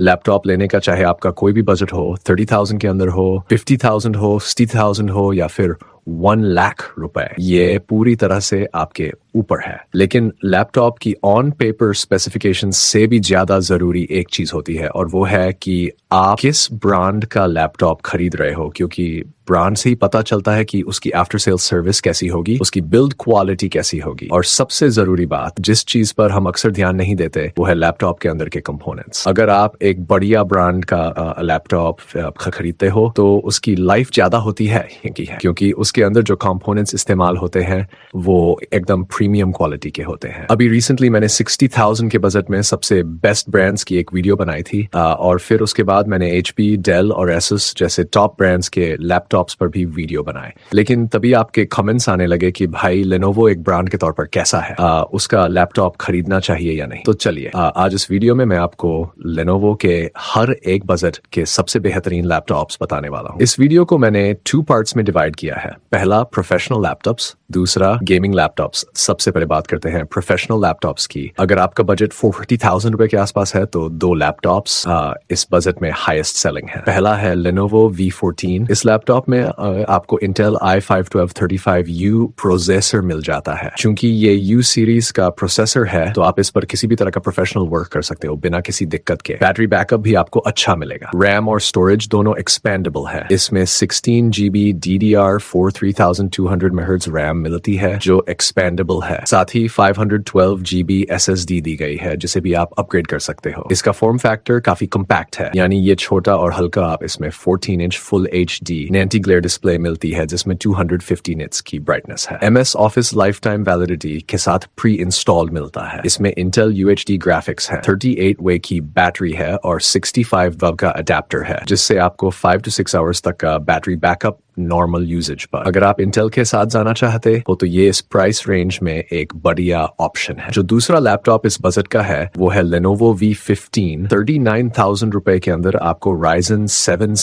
Laptop लेने का चाहे आपका कोई भी बजट हो, 30,000 के अंदर हो, 50,000 हो, 60,000 हो या फिर 1 लाख रुपए, ये पूरी तरह से आपके ऊपर है। लेकिन लैपटॉप की ऑन पेपर स्पेसिफिकेशन से भी ज्यादा जरूरी एक चीज होती है और वो है कि आप किस ब्रांड का लैपटॉप खरीद रहे हो, क्योंकि ब्रांड से ही पता चलता है कि उसकी आफ्टर सेल सर्विस कैसी होगी, उसकी बिल्ड क्वालिटी कैसी होगी। और सबसे जरूरी बात जिस चीज पर हम अक्सर ध्यान नहीं देते वो है लैपटॉप के अंदर के कंपोनेंट्स। अगर आप एक बढ़िया ब्रांड का लैपटॉप खरीदते हो तो उसकी लाइफ ज्यादा होती है क्योंकि उसके अंदर जो कंपोनेंट्स इस्तेमाल होते हैं वो एकदम प्रीमियम क्वालिटी के होते हैं। अभी रिसेंटली मैंने 60,000 के बजट में सबसे बेस्ट ब्रांड्स की एक वीडियो बनाई थी और फिर उसके बाद मैंने HP, डेल और एसुस जैसे टॉप ब्रांड्स के लैपटॉप्स पर भी वीडियो बनाए। लेकिन तभी आपके कमेंट्स आने लगे कि भाई लेनोवो एक ब्रांड के तौर पर कैसा है, उसका लैपटॉप खरीदना चाहिए या नहीं। तो चलिए आज इस वीडियो में मैं आपको लेनोवो के हर एक बजट के सबसे बेहतरीन लैपटॉप्स बताने वाला हूँ। इस वीडियो को मैंने 2 पार्ट्स में डिवाइड किया है। पहला प्रोफेशनल लैपटॉप्स, दूसरा गेमिंग लैपटॉप्स। सबसे पहले बात करते हैं प्रोफेशनल लैपटॉप्स की। अगर आपका बजट 40,000 रुपए के आसपास है तो 2 लैपटॉप्स इस बजट में हाईएस्ट सेलिंग है। पहला है Lenovo V14। इस लैपटॉप में आपको Intel i5-1235U प्रोसेसर मिल जाता है। चूंकि ये U सीरीज का प्रोसेसर है तो आप इस पर किसी भी तरह का प्रोफेशनल वर्क कर सकते हो बिना किसी दिक्कत के। बैटरी बैकअप भी आपको अच्छा मिलेगा। रैम और स्टोरेज दोनों एक्सपेंडेबल है। इसमें 16GB DDR4 3200 MHz रैम मिलती है जो एक्सपेंडेबल है। साथ ही 512GB SSD दी गई है जिसे भी आप अपग्रेड कर सकते हो। इसका फॉर्म फैक्टर काफी कम्पैक्ट है, यानी ये छोटा और हल्का। आप इसमें 14 inch full HD anti glare display मिलती है जिसमें 250 निट्स की ब्राइटनेस है। MS office life time validity के साथ प्री इंस्टॉल मिलता है। इसमें Intel UHD ग्राफिक्स है, 38 वे की बैटरी है और 65 W का अडेप्टर है जिससे आपको 5 to 6 आवर्स तक का बैटरी बैकअप नॉर्मल यूजेज पर। अगर आप इंटेल के साथ जाना चाहते हो तो ये इस प्राइस रेंज में एक बढ़िया ऑप्शन है। जो दूसरा लैपटॉप इस बजट का है वो है Lenovo V15। 39,000 रुपए के अंदर आपको Ryzen 7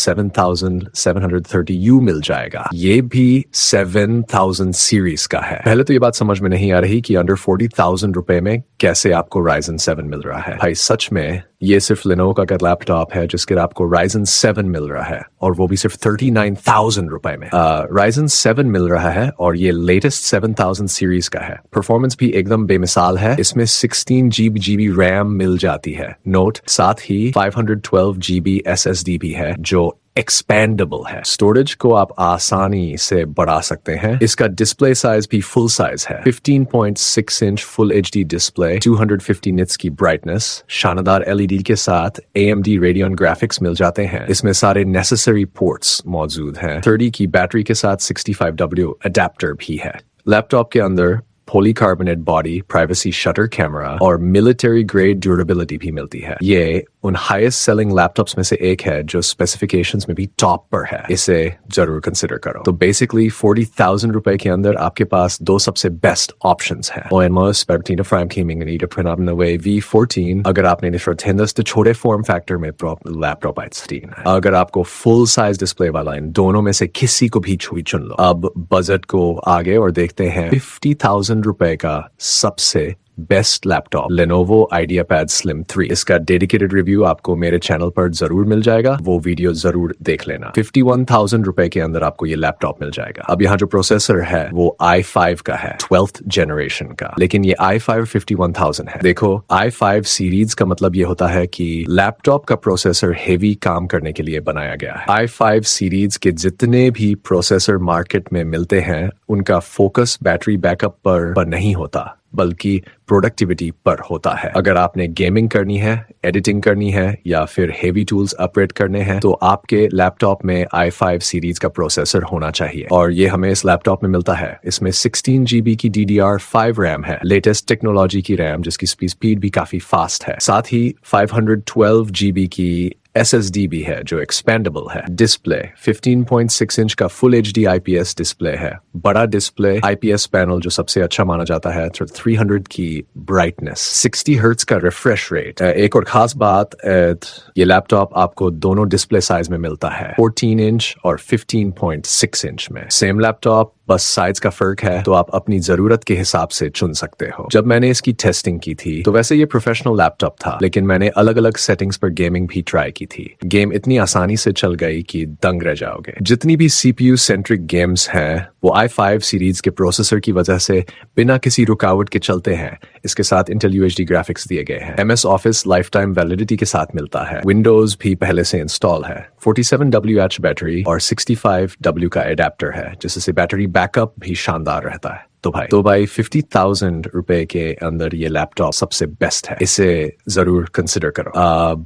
7730U मिल जाएगा। ये भी 7000 सीरीज का है। पहले तो ये बात समझ में नहीं आ रही कि अंडर 40,000 रुपए में कैसे आपको Ryzen 7 मिल रहा है। भाई सच में ये सिर्फ Lenovo का लैपटॉप है जिसके आपको Ryzen 7 मिल रहा है और वो भी सिर्फ 39,000 रुपए में। Ryzen 7 मिल रहा है और ये लेटेस्ट 7000 सीरीज का है। परफॉर्मेंस भी एकदम बेमिसाल है। इसमें 16GB रैम मिल जाती है। नोट साथ ही 512GB SSD भी है जो एक्सपेंडेबल है। स्टोरेज को आप आसानी से बढ़ा सकते हैं। इसका डिस्प्ले साइज भी फुल साइज है। 15.6 inch full HD display, 250 nits की ब्राइटनेस, शानदार LED के साथ AMD Radeon ग्राफिक्स मिल जाते हैं। इसमें सारे नेसेसरी पोर्ट्स मौजूद हैं। 30 की बैटरी के साथ 65W अडेप्टर भी है। लैपटॉप के अंदर polycarbonate body, privacy shutter camera और मिलिट्री ग्रेड ड्यूरेबिलिटी भी मिलती है। ये उन हाईएस्ट सेलिंग लैपटॉप्स में से एक है जो स्पेसिफिकेशंस में भी टॉप पर है। इसे जरूर कंसिडर करो। तो बेसिकली 40,000 रुपए के अंदर आपके पास 2 सबसे बेस्ट ऑप्शंस हैं. Och most Bertina Fram Gaming and Ida Pranam way V14 अगर आपने निश्चित तो छोटे फॉर्म फैक्टर में लैपटॉप आइंस्टीन है. अगर आपको फुल साइज डिस्प्ले वाला इन दोनों में से किसी को भी चुन लो. अब बजट को आगे और देखते हैं 50,000 रुपए का सबसे best laptop Lenovo IdeaPad Slim 3. इसका डेडिकेटेड रिव्यू आपको मेरे चैनल पर जरूर मिल जाएगा, वो वीडियो जरूर देख लेना. 51,000 रुपए के अंदर आपको ये लैपटॉप मिल जाएगा. अब यहाँ जो प्रोसेसर है वो i5 का है, 12th जनरेशन का, लेकिन ये i5 51,000 है. देखो i5 सीरीज का मतलब ये होता है कि लैपटॉप का प्रोसेसर हेवी काम करने के लिए बनाया गया है. i5 सीरीज के जितने भी प्रोसेसर मार्केट में मिलते हैं उनका फोकस बैटरी बैकअप पर नहीं होता बल्कि प्रोडक्टिविटी पर होता है. अगर आपने गेमिंग करनी है, एडिटिंग करनी है या फिर हेवी टूल्स ऑपरेट करने हैं तो आपके लैपटॉप में i5 सीरीज का प्रोसेसर होना चाहिए और ये हमें इस लैपटॉप में मिलता है. इसमें 16GB की DDR5 रैम है, लेटेस्ट टेक्नोलॉजी की रैम जिसकी स्पीड भी काफी फास्ट है. साथ ही 512GB की SSD भी है जो एक्सपेंडेबल है. डिस्प्ले 15.6 इंच का फुल HD IPS डिस्प्ले है. बड़ा डिस्प्ले, IPS पैनल जो सबसे अच्छा माना जाता है, 300 की ब्राइटनेस, 60 हर्ट्ज का रिफ्रेश रेट. एक और खास बात, ये लैपटॉप आपको दोनों डिस्प्ले साइज में मिलता है, 14 इंच और 15.6 इंच में. सेम लैपटॉप बस साइज का फर्क है, तो आप अपनी जरूरत के हिसाब से चुन सकते हो। जब मैंने इसकी टेस्टिंग की थी तो वैसे ये प्रोफेशनल लैपटॉप था, लेकिन मैंने अलग अलग सेटिंग्स पर गेमिंग भी ट्राई की थी। गेम इतनी आसानी से चल गई कि दंग रह जाओगे। जितनी भी CPU सेंट्रिक गेम्स हैं वो i5 सीरीज के प्रोसेसर की वजह से बिना किसी रुकावट के चलते हैं। इसके साथ इंटेल UHD ग्राफिक्स दिए गए हैं। MS office life time validity के साथ मिलता है। विंडोज भी पहले से इंस्टॉल है। 47 WH बैटरी और 65 W का एडेप्टर है, जिससे बैटरी बैकअप भी शानदार रहता है। तो भाई 50,000 रुपए के अंदर ये लैपटॉप सबसे बेस्ट है, इसे जरूर कंसिडर करो।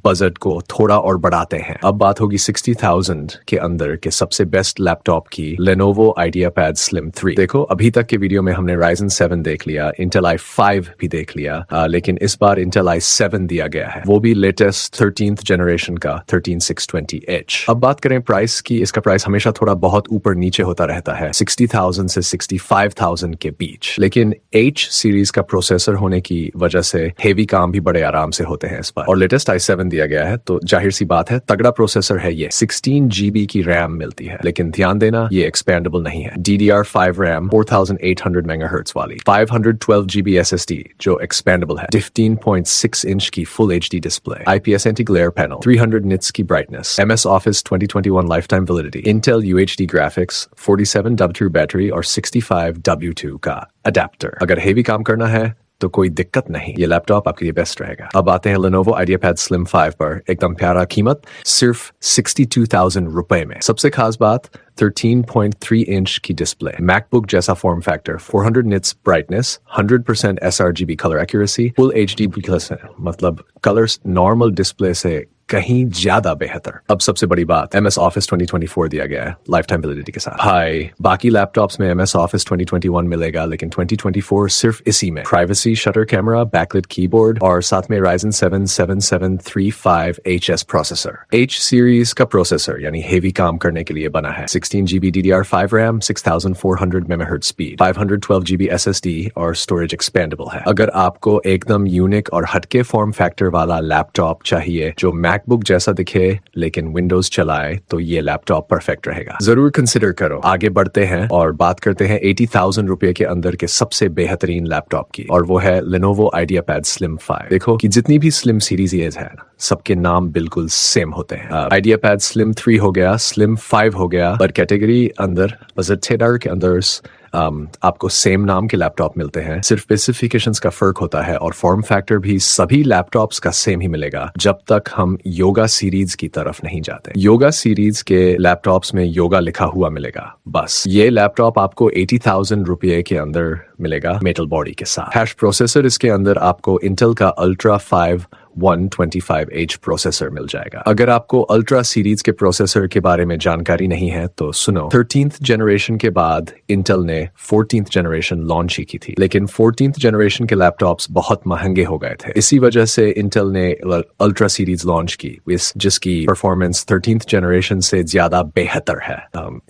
बजट को थोड़ा और बढ़ाते हैं। अब बात होगी 60,000 के अंदर के सबसे बेस्ट लैपटॉप की, Lenovo IdeaPad Slim 3। देखो, अभी तक के वीडियो में हमने Ryzen 7 देख लिया, Intel i5 भी देख लिया, लेकिन इस बार Intel i7 दिया गया है, वो भी लेटेस्ट 13th जनरेशन का 13620H। अब बात करें प्राइस की, इसका प्राइस हमेशा थोड़ा बहुत ऊपर नीचे होता रहता है, 60,000 से 65,000 के बीच। लेकिन H सीरीज का प्रोसेसर होने की वजह से हेवी काम भी बड़े आराम से होते हैं इस पर। और लेटेस्ट i7 दिया गया है, तो जाहिर सी बात है तगड़ा प्रोसेसर है ये। 16 GB की रैम मिलती है, लेकिन ध्यान देना ये एक्सपेंडेबल नहीं है। DDR5 रैम 4800 MHz वाली, 512 GB SSD जो एक्सपेंडेबल है, 15.6 इंच की full HD display, IPS anti glare panel, 300 nits की brightness, MS Office 2021 lifetime validity, Intel UHD graphics, 47W battery और 65W2 का अडेप्टर। अगर हेवी काम करना है तो कोई दिक्कत नहीं, ये लैपटॉप आपके लिए बेस्ट रहेगा। अब आते हैं Lenovo IdeaPad Slim 5 पर। एकदम प्यारा कीमत, सिर्फ 62,000 रुपए में। सबसे खास बात 13.3 इंच की डिस्प्ले, मैकबुक जैसा form factor, 400 nits brightness, 100% sRGB colour accuracy, full HD plus है, मतलब कलर्स नॉर्मल डिस्प्ले से कहीं ज्यादा बेहतर। अब सबसे बड़ी बात, MS Office 2024 दिया गया है लाइफ टाइम वैलिडिटी के साथ। भाई बाकी लैपटॉप्स में MS Office 2021 मिलेगा, लेकिन 2024 सिर्फ इसी में। Privacy, shutter camera, backlit keyboard और साथ में Ryzen 7 7735HS processor. H series का प्रोसेसर यानी हेवी काम करने के लिए बना है। 16 GB DDR5 RAM, 6400 MHz speed, 512 GB SSD और स्टोरेज एक्सपेंडेबल है। अगर आपको एकदम यूनिक और हटके फॉर्म फैक्टर वाला लैपटॉप चाहिए जो मैकबुक जैसा दिखे लेकिन विंडोज चलाए, तो ये लैपटॉप परफेक्ट रहेगा। जरूर कंसिडर करो। आगे बढ़ते हैं और बात करते हैं 80,000 रुपए के अंदर के सबसे बेहतरीन लैपटॉप की, और वो है Lenovo IdeaPad Slim 5। देखो कि जितनी भी स्लिम सीरीज है सबके नाम बिल्कुल सेम होते हैं। IdeaPad Slim 3 हो गया, Slim 5 हो गया, पर कैटेगरी अंदर बजट के अंदर आपको सेम नाम के लैपटॉप मिलते हैं। सिर्फ स्पेसिफिकेशंस का फर्क होता है और फॉर्म फैक्टर भी सभी लैपटॉप्स का सेम ही मिलेगा, जब तक हम योगा सीरीज की तरफ नहीं जाते। योगा सीरीज के लैपटॉप्स में योगा लिखा हुआ मिलेगा बस। ये लैपटॉप आपको 80,000 रुपये के अंदर मिलेगा मेटल बॉडी के साथ। हैश प्रोसेसर इसके अंदर आपको इंटेल का Ultra 5 125H प्रोसेसर मिल जाएगा। अगर आपको अल्ट्रा सीरीज के प्रोसेसर के बारे में जानकारी नहीं है तो सुनो, 13th जनरेशन के बाद इंटेल ने 14th जनरेशन लॉन्च ही की थी, लेकिन 14th जनरेशन के लैपटॉप्स बहुत महंगे हो गए थे। इसी वजह से इंटेल ने अल्ट्रा सीरीज लॉन्च की, जिसकी परफॉर्मेंस 13th जनरेशन से ज्यादा बेहतर है।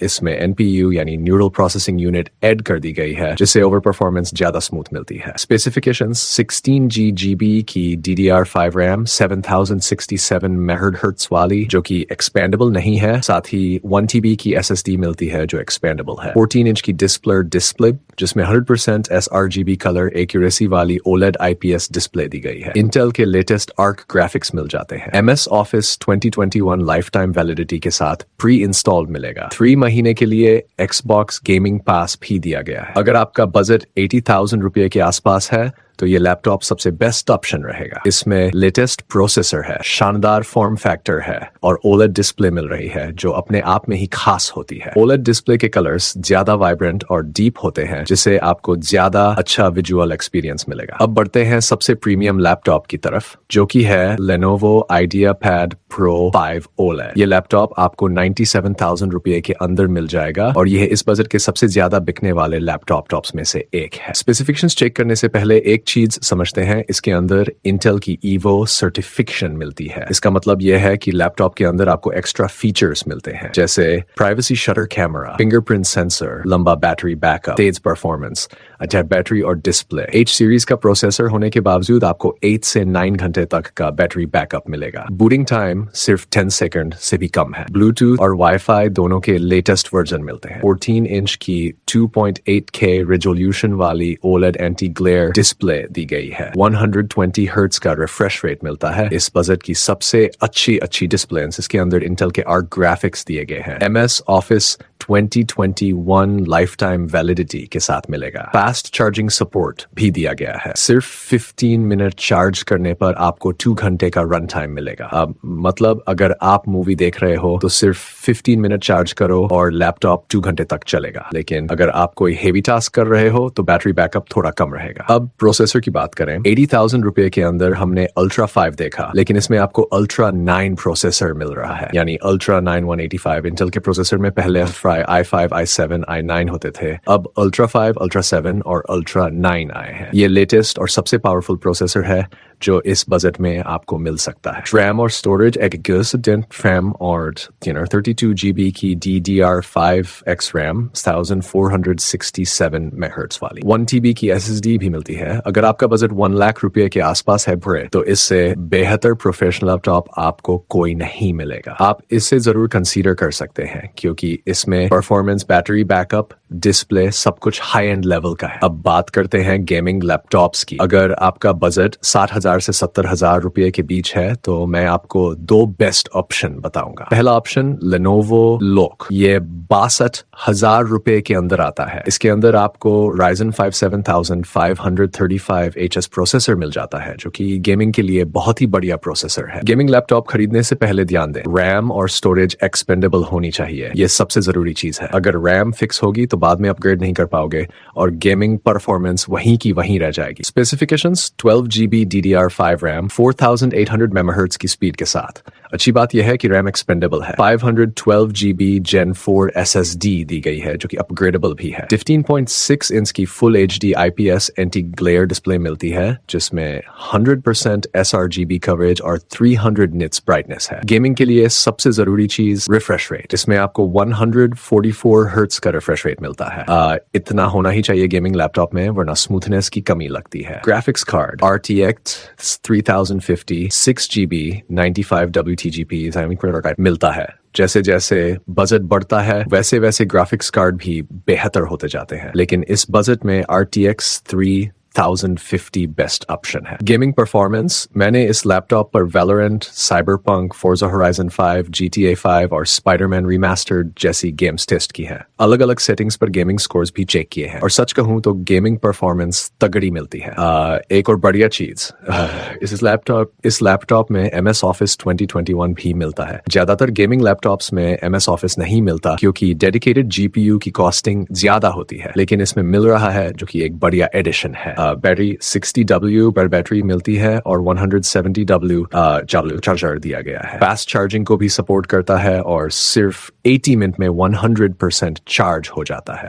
इसमें NPU यानी न्यूरल प्रोसेसिंग यूनिट ऐड कर दी गई है, जिससे ओवर परफॉर्मेंस ज्यादा स्मूथ मिलती है। स्पेसिफिकेशंस 16 GB की DDR5 रैम, 7067 MHz वाली जो कि एक्सपेंडेबल नहीं है, साथ ही 1 TB की SSD मिलती है जो एक्सपेंडेबल है। 14 इंच की डिस्प्ले जिसमें 100% sRGB कलर एक्यूरेसी वाली OLED IPS डिस्प्ले दी गई है। इंटेल के लेटेस्ट आर्क ग्राफिक्स मिल जाते हैं। MS Office 2021 lifetime validity के साथ प्री इंस्टॉल्ड मिलेगा। 3 महीने के लिए Xbox गेमिंग पास भी दिया गया है। अगर आपका बजट 80,000 रुपये के आसपास है तो ये लैपटॉप सबसे बेस्ट ऑप्शन रहेगा। इसमें लेटेस्ट प्रोसेसर है, शानदार फॉर्म फैक्टर है और OLED डिस्प्ले मिल रही है जो अपने आप में ही खास होती है। OLED डिस्प्ले के कलर्स ज्यादा वाइब्रेंट और डीप होते हैं, जिससे आपको ज्यादा अच्छा विजुअल एक्सपीरियंस मिलेगा। अब बढ़ते हैं सबसे प्रीमियम लैपटॉप की तरफ, जो कि है Lenovo IdeaPad Pro 5 OLED। ये लैपटॉप आपको 97,000 रुपये के अंदर मिल जाएगा और यह इस बजट के सबसे ज्यादा बिकने वाले लैपटॉप्स में से एक है। स्पेसिफिकेशंस चेक करने से पहले एक चीज समझते हैं, इसके अंदर इंटेल की ईवो सर्टिफिकेशन मिलती है। इसका मतलब यह है कि लैपटॉप के अंदर आपको एक्स्ट्रा फीचर्स मिलते हैं, जैसे privacy shutter camera, fingerprint sensor, लंबा बैटरी बैकअप, तेज परफॉर्मेंस, अच्छा बैटरी और डिस्प्ले। H सीरीज का प्रोसेसर होने के बावजूद आपको 8 से 9 घंटे तक का बैटरी बैकअप मिलेगा। बूटिंग टाइम सिर्फ 10 सेकंड से भी कम है। ब्लूटूथ और वाईफाई दोनों के लेटेस्ट वर्जन मिलते हैं। 14 इंच की 2.8K रेजोल्यूशन वाली OLED एंटी ग्लेयर डिस्प्ले दी गई है। 120 हर्ट्ज का रिफ्रेश रेट मिलता है। इस बजट की सबसे अच्छी डिस्प्ले, इसके अंदर इंटेल के आर्क ग्राफिक्स दिए गए हैं। MS office 2021 lifetime validity के साथ मिलेगा। फास्ट चार्जिंग सपोर्ट भी दिया गया है। सिर्फ 15 मिनट चार्ज करने पर आपको 2 घंटे का रन टाइम मिलेगा। अब मतलब अगर आप मूवी देख रहे हो तो सिर्फ 15 मिनट चार्ज करो और लैपटॉप 2 घंटे तक चलेगा। लेकिन अगर आप कोई हेवी टास्क कर रहे हो तो बैटरी बैकअप थोड़ा कम रहेगा। अब प्रोसेसर की बात करें, 80,000 रुपए के अंदर हमने अल्ट्रा 5 देखा, लेकिन इसमें आपको अल्ट्रा 9 प्रोसेसर मिल रहा है, यानी अल्ट्रा 9 185। इंटेल के प्रोसेसर में पहले i5, i7, i9 होते थे। अब अल्ट्रा 5, अल्ट्रा 7 और अल्ट्रा 9 आए हैं। ये लेटेस्ट और सबसे पावरफुल प्रोसेसर है जो इस बजट में आपको मिल सकता है। रैम और स्टोरेज एक RAM और 32 GB की DDR5X रैम 1467 MHz वाली 1 TB की SSD भी मिलती है। अगर आपका बजट 1 लाख रुपए के आसपास है भरे, तो इससे बेहतर प्रोफेशनल लैपटॉप आपको कोई नहीं मिलेगा। आप इससे जरूर कंसीडर कर सकते हैं, क्योंकि इसमें परफॉर्मेंस, बैटरी बैकअप, डिस्प्ले सब कुछ हाई एंड लेवल का है। अब बात करते हैं गेमिंग लैपटॉप्स की। अगर आपका बजट 60,000 से 70,000 रुपए के बीच है तो मैं आपको 2 बेस्ट ऑप्शन बताऊंगा। पहला ऑप्शन Lenovo Look, ये 62,000 रुपए के अंदर आता है। इसके अंदर आपको Ryzen 5 7535HS प्रोसेसर मिल जाता है, जो कि गेमिंग के लिए बहुत ही बढ़िया प्रोसेसर है। गेमिंग लैपटॉप खरीदने से पहले ध्यान दें, रैम और स्टोरेज एक्सपेंडेबल होनी चाहिए। ये सबसे जरूरी चीज है। अगर रैम फिक्स होगी तो बाद में अपग्रेड नहीं कर पाओगे और गेमिंग परफॉर्मेंस वहीं की वहीं रह जाएगी। Specifications 12 GB DDR5 RAM 4800 MHz की स्पीड के साथ। अच्छी बात यह है कि रैम एक्सपेंडेबल है। 512 GB Gen 4 SSD दी गई है, जो कि अपग्रेडेबल भी है। 15.6 इंच की full HD IPS anti glare display मिलती है, जिसमें 100% sRGB कवरेज और 300 निट्स ब्राइटनेस है। गेमिंग के लिए सबसे जरूरी चीज रिफ्रेश रेट। इसमें आपको 144 हर्ट्ज का रिफ्रेश रेट मिलता है। इतना होना ही चाहिए गेमिंग लैपटॉप में, वरना स्मूथनेस की कमी लगती है। Graphics card RTX 3050 6GB 95WTGP मिलता है। जैसे जैसे बजट बढ़ता है वैसे वैसे ग्राफिक्स कार्ड भी बेहतर होते जाते हैं, लेकिन इस बजट में RTX 3050 बेस्ट ऑप्शन है। गेमिंग परफॉर्मेंस, मैंने इस लैपटॉप पर Valorant, Cyberpunk, Forza Horizon 5, GTA 5 और Spider-Man Remastered जैसी गेम्स टेस्ट की हैं। अलग अलग सेटिंग्स पर गेमिंग स्कोर्स भी चेक किए हैं, और सच कहूं तो गेमिंग परफॉर्मेंस तगड़ी मिलती है। एक और बढ़िया चीज, इस लैपटॉप में MS Office 2021 भी मिलता है। ज्यादातर गेमिंग लैपटॉप्स में MS Office नहीं मिलता, क्योंकि डेडिकेटेड GPU की कॉस्टिंग ज्यादा होती है, लेकिन इसमें मिल रहा है, जो कि एक बढ़िया एडिशन है। बैटरी 60W पर बैटरी मिलती है और 170W चार्जर दिया गया है। फास्ट चार्जिंग को भी सपोर्ट करता है और सिर्फ 80 मिनट में 100% चार्ज हो जाता है।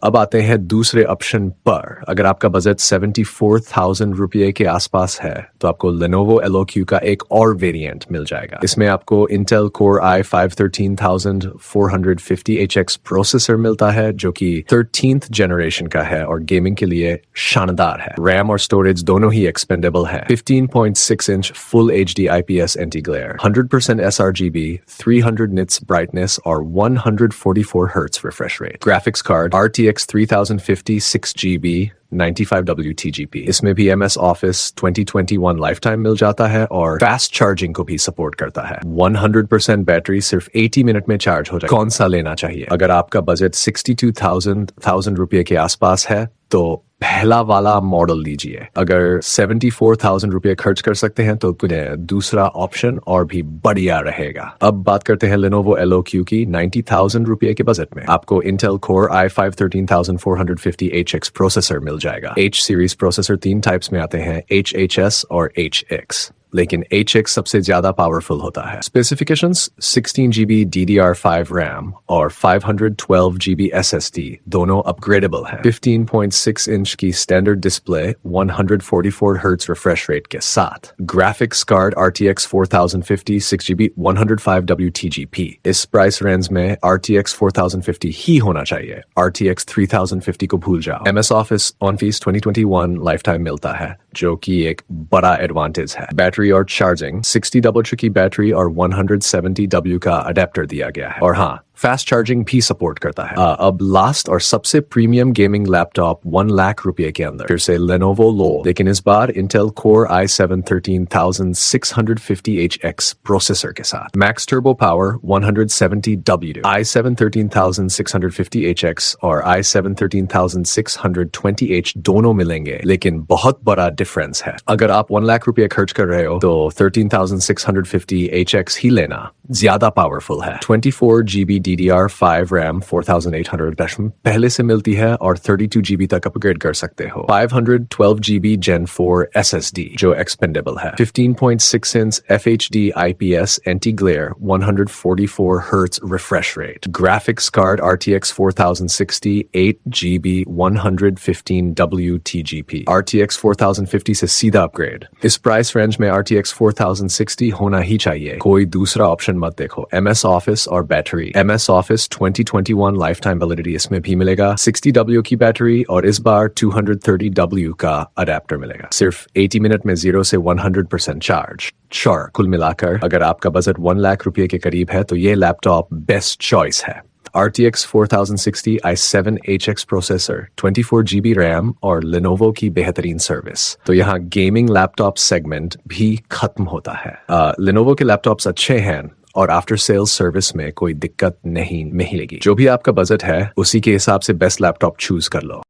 अब आते हैं दूसरे ऑप्शन पर। अगर आपका बजट 74,000 रुपये के आसपास है तो आपको Lenovo Eloque का एक और वेरिएंट मिल जाएगा। इसमें आपको Intel Core i5 13450HX processor मिलता है, जो कि 13th जनरेशन का है और गेमिंग के लिए शानदार है। रैम और स्टोरेज दोनों ही एक्सपेंडेबल है। 15.6 inch full HD IPS anti glare, 100% sRGB, 300 nits brightness और 144 hertz refresh rate. Graphics card RTX 3050 6GB 95WTGP। इसमें भी MS Office 2021 लाइफ टाइम मिल जाता है और फास्ट चार्जिंग को भी सपोर्ट करता है। 100% बैटरी सिर्फ 80 मिनट में चार्ज हो जाए। कौन सा लेना चाहिए? अगर आपका बजट 62,000 रुपये के आसपास है तो पहला वाला मॉडल लीजिए। अगर 74,000 रुपये खर्च कर सकते हैं तो दूसरा ऑप्शन और भी बढ़िया रहेगा। अब बात करते हैं Lenovo Eloque की। 90,000 रुपये के बजट में आपको Intel Core i5 13450HX processor मिल जाएगा। H सीरीज प्रोसेसर 3 टाइप्स में आते हैं, HHS और HX। लेकिन HX सबसे ज्यादा पावरफुल होता है। स्पेसिफिकेशंस 16GB DDR5 RAM और 512GB SSD दोनों अपग्रेडेबल हैं। 15.6 इंच की standard display 144 hertz refresh rate के साथ। Graphics card RTX 4050 6GB 105W TGP। इस प्राइस रेंज में RTX 4050 ही होना चाहिए, RTX 3050 को भूल जाओ। MS Office on fees 2021 life time मिलता है, जो कि एक बड़ा एडवांटेज है। बैटरी और चार्जिंग 60W की बैटरी और 170W का अडेप्टर दिया गया है, और हाँ, फास्ट चार्जिंग भी सपोर्ट करता है। अब लास्ट और सबसे प्रीमियम गेमिंग लैपटॉप 1 लाख रुपए के अंदर, फिर से Lenovo लो, लेकिन इस बार Intel Core i7 13650HX processor के साथ। Max turbo power 170W, i7 13650HX और i7 13620H दोनों मिलेंगे, लेकिन बहुत बड़ा डिफरेंस है। अगर आप 1 लाख रुपए खर्च कर रहे हो तो 13650HX ही लेना, ज्यादा पावरफुल है। 24GB DDR5 RAM 4800 पहले से मिलती है और 32GB तक अपग्रेड कर सकते हो। 512GB Gen 4 SSD जो एक्सपेंडेबल है। 15.6 inch FHD IPS Anti-Glare 144 Hz refresh rate। Graphics card RTX 4060 8GB 115W TGP। RTX 4050 से सीधा अपग्रेड। इस प्राइस रेंज में RTX 4060 होना ही चाहिए, कोई दूसरा ऑप्शन मत देखो। MS Office और battery. MS Office 2021 lifetime validity इसमें भी मिलेगा। 60W की बैटरी और इस बार 230W का अडेप्टर मिलेगा। सिर्फ 80 मिनट में 0 से 100% चार्ज। श्योर, कुल मिलाकर अगर आपका बजट 1 लाख रुपए के करीब है तो ये लैपटॉप बेस्ट चॉइस है। RTX 4060 i7 HX processor, 24GB RAM और Lenovo की बेहतरीन सर्विस। तो यहाँ गेमिंग लैपटॉप सेगमेंट भी खत्म होता है। Lenovo के लैपटॉप्स अच्छे हैं और आफ्टर सेल्स सर्विस में कोई दिक्कत नहीं मिलेगी। जो भी आपका बजट है उसी के हिसाब से बेस्ट लैपटॉप चूज कर लो।